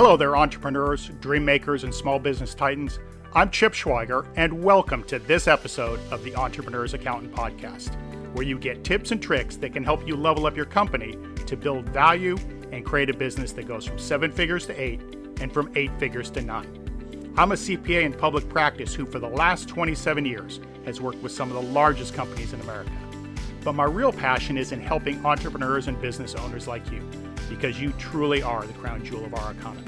Hello there, entrepreneurs, dream makers, and small business titans. I'm Chip Schweiger, and welcome to this episode of the Entrepreneur's Accountant Podcast, where you get tips and tricks that can help you level up your company to build value and create a business that goes from 7 figures to 8 and from 8 figures to 9. I'm a CPA in public practice who for the last 27 years has worked with some of the largest companies in America. But my real passion is in helping entrepreneurs and business owners like you, because you truly are the crown jewel of our economy.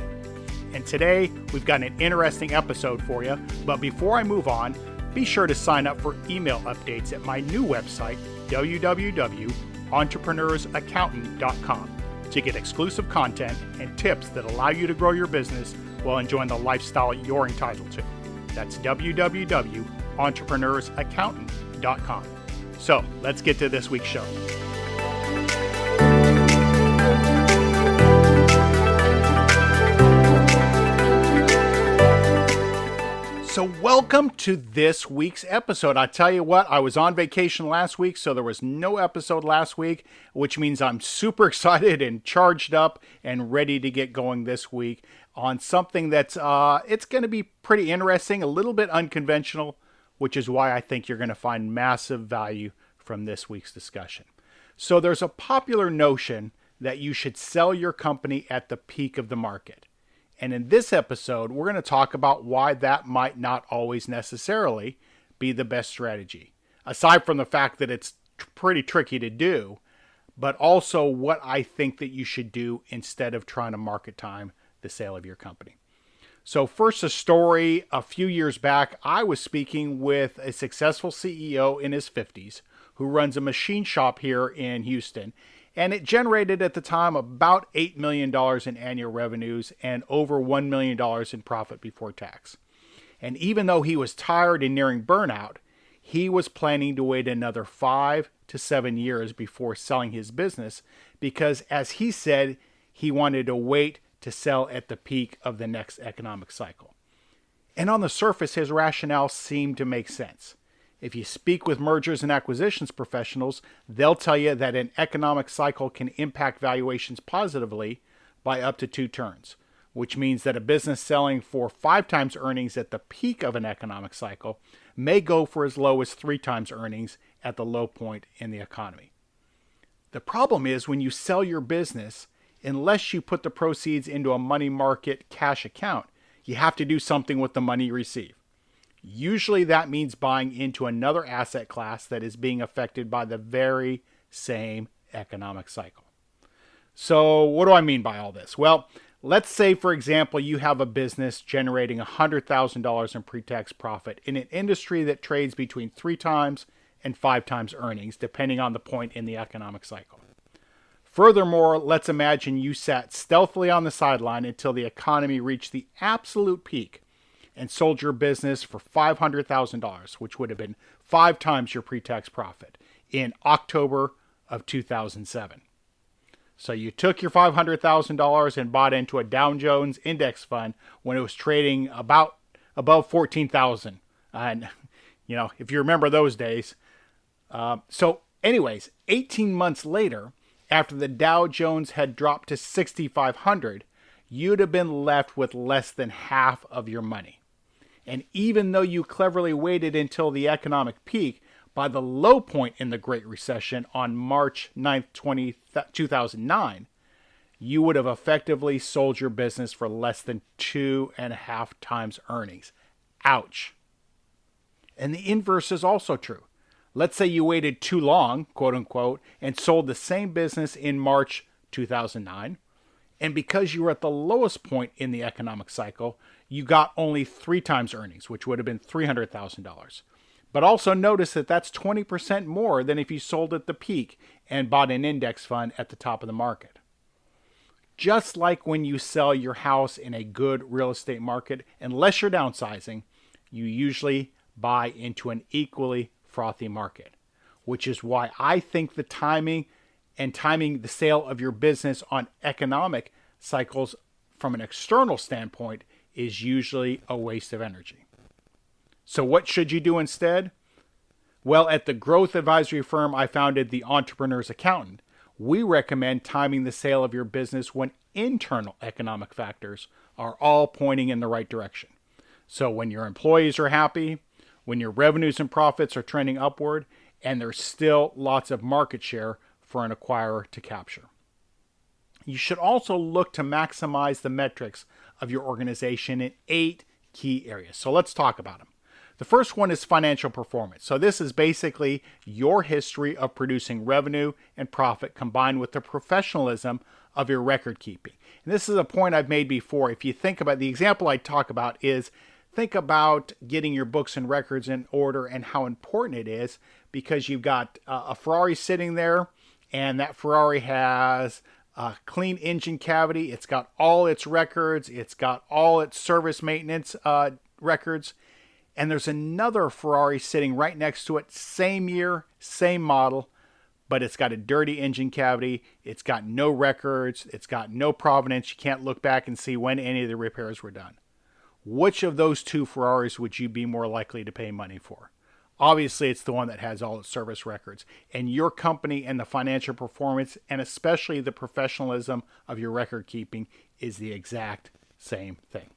And today, we've got an interesting episode for you, but before I move on, be sure to sign up for email updates at my new website, www.entrepreneursaccountant.com, to get exclusive content and tips that allow you to grow your business while enjoying the lifestyle you're entitled to. That's www.entrepreneursaccountant.com. So, let's get to this week's show. So welcome to this week's episode. I tell you what, I was on vacation last week, so there was no episode last week, which means I'm super excited and charged up and ready to get going this week on something that's, it's going to be pretty interesting, a little bit unconventional, which is why I think you're going to find massive value from this week's discussion. So there's a popular notion that you should sell your company at the peak of the market. And in this episode, we're going to talk about why that might not always necessarily be the best strategy. Aside from the fact that it's pretty tricky to do, but also what I think that you should do instead of trying to market time the sale of your company. So first, a story. A few years back, I was speaking with a successful CEO in his 50s who runs a machine shop here in Houston. And it generated at the time about $8 million in annual revenues and over $1 million in profit before tax. And even though he was tired and nearing burnout, he was planning to wait another 5 to 7 years before selling his business because, as he said, he wanted to wait to sell at the peak of the next economic cycle. And on the surface, his rationale seemed to make sense. If you speak with mergers and acquisitions professionals, they'll tell you that an economic cycle can impact valuations positively by up to 2 turns, which means that a business selling for 5 times earnings at the peak of an economic cycle may go for as low as 3 times earnings at the low point in the economy. The problem is when you sell your business, unless you put the proceeds into a money market cash account, you have to do something with the money you receive. Usually that means buying into another asset class that is being affected by the very same economic cycle. So what do I mean by all this? Well, let's say, for example, you have a business generating $100,000 in pre-tax profit in an industry that trades between 3 times and 5 times earnings, depending on the point in the economic cycle. Furthermore, let's imagine you sat stealthily on the sideline until the economy reached the absolute peak and sold your business for $500,000, which would have been 5 times your pre-tax profit in October of 2007. So you took your $500,000 and bought into a Dow Jones index fund when it was trading about above 14,000. And, you know, if you remember those days. So anyways, 18 months later, after the Dow Jones had dropped to 6,500, you'd have been left with less than half of your money. And even though you cleverly waited until the economic peak, by the low point in the Great Recession on March 9th, 2009, you would have effectively sold your business for less than 2.5 times earnings. Ouch. And the inverse is also true. Let's say you waited too long, quote unquote, and sold the same business in March 2009. And because you were at the lowest point in the economic cycle, you got only 3 times earnings, which would have been $300,000. But also notice that that's 20% more than if you sold at the peak and bought an index fund at the top of the market. Just like when you sell your house in a good real estate market, unless you're downsizing, you usually buy into an equally frothy market, which is why I think the timing the sale of your business on economic cycles from an external standpoint is usually a waste of energy. So what should you do instead? Well, at the growth advisory firm I founded, the Entrepreneur's Accountant, we recommend timing the sale of your business when internal economic factors are all pointing in the right direction. So when your employees are happy, when your revenues and profits are trending upward, and there's still lots of market share for an acquirer to capture. You should also look to maximize the metrics of your organization in 8 key areas. So let's talk about them. The first one is financial performance. So this is basically your history of producing revenue and profit combined with the professionalism of your record keeping. And this is a point I've made before. If you think about the example I talk about is think about getting your books and records in order and how important it is, because you've got a Ferrari sitting there, and that Ferrari has a clean engine cavity. It's got all its records. It's got all its service maintenance records. And there's another Ferrari sitting right next to it, same year, same model, but it's got a dirty engine cavity. It's got no records. It's got no provenance. You can't look back and see when any of the repairs were done. Which of those 2 Ferraris would you be more likely to pay money for? Obviously, it's the one that has all its service records. And your company and the financial performance, and especially the professionalism of your record keeping, is the exact same thing.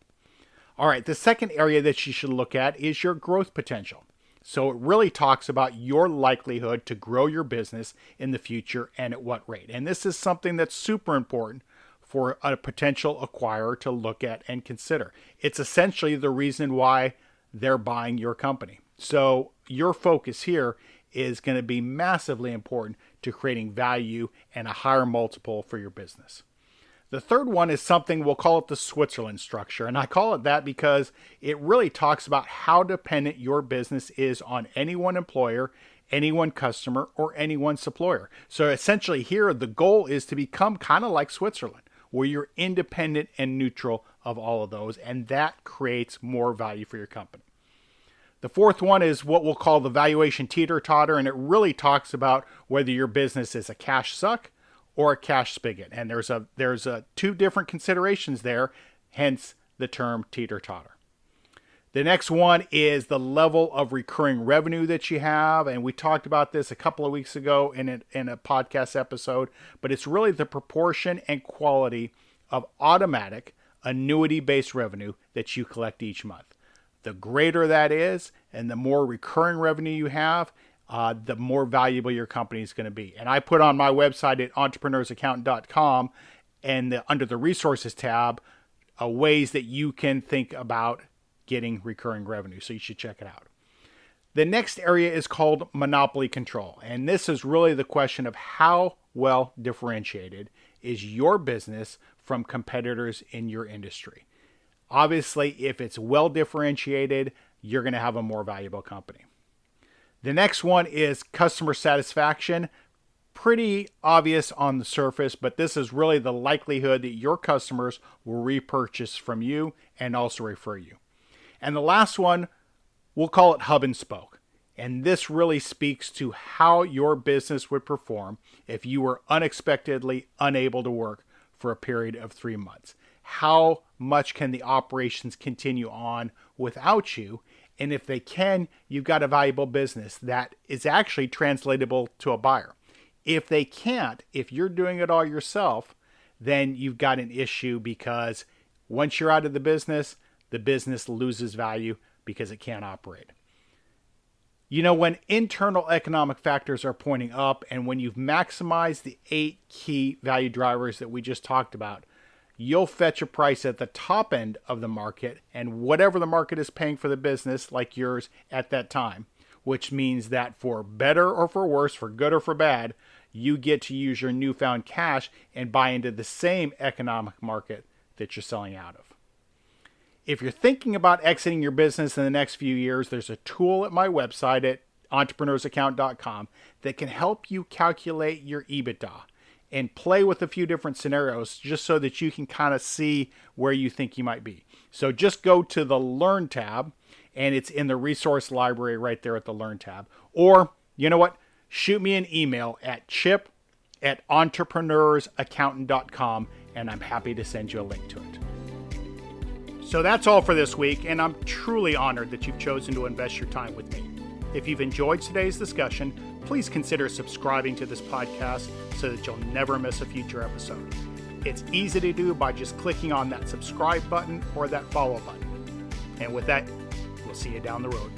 All right, the second area that you should look at is your growth potential. So it really talks about your likelihood to grow your business in the future and at what rate. And this is something that's super important for a potential acquirer to look at and consider. It's essentially the reason why they're buying your company. So your focus here is going to be massively important to creating value and a higher multiple for your business. The third one is something, we'll call it the Switzerland structure. And I call it that because it really talks about how dependent your business is on any one employer, any one customer, or any one supplier. So essentially here, the goal is to become kind of like Switzerland, where you're independent and neutral of all of those, and that creates more value for your company. The fourth one is what we'll call the valuation teeter-totter, and it really talks about whether your business is a cash suck or a cash spigot. And there's 2 different considerations there, hence the term teeter-totter. The next one is the level of recurring revenue that you have. And we talked about this a couple of weeks ago in a podcast episode, but it's really the proportion and quality of automatic annuity-based revenue that you collect each month. The greater that is, and the more recurring revenue you have, the more valuable your company is going to be. And I put on my website at entrepreneursaccountant.com, and under the resources tab, ways that you can think about getting recurring revenue. So you should check it out. The next area is called monopoly control. And this is really the question of how well differentiated is your business from competitors in your industry. Obviously, if it's well differentiated, you're going to have a more valuable company. The next one is customer satisfaction. Pretty obvious on the surface, but this is really the likelihood that your customers will repurchase from you and also refer you. And the last one, we'll call it hub and spoke. And this really speaks to how your business would perform if you were unexpectedly unable to work for a period of 3 months. How much can the operations continue on without you? And if they can, you've got a valuable business that is actually translatable to a buyer. If they can't, if you're doing it all yourself, then you've got an issue, because once you're out of the business loses value because it can't operate. You know, when internal economic factors are pointing up, and when you've maximized the 8 key value drivers that we just talked about, you'll fetch a price at the top end of the market, and whatever the market is paying for the business, like yours at that time, which means that for better or for worse, for good or for bad, you get to use your newfound cash and buy into the same economic market that you're selling out of. If you're thinking about exiting your business in the next few years, there's a tool at my website at entrepreneursaccount.com that can help you calculate your EBITDA and play with a few different scenarios just so that you can kind of see where you think you might be. So just go to the Learn tab, and it's in the resource library right there at the Learn tab. Or, you know what? Shoot me an email at chip@entrepreneursaccountant.com, and I'm happy to send you a link to it. So that's all for this week, and I'm truly honored that you've chosen to invest your time with me. If you've enjoyed today's discussion, please consider subscribing to this podcast so that you'll never miss a future episode. It's easy to do by just clicking on that subscribe button or that follow button. And with that, we'll see you down the road.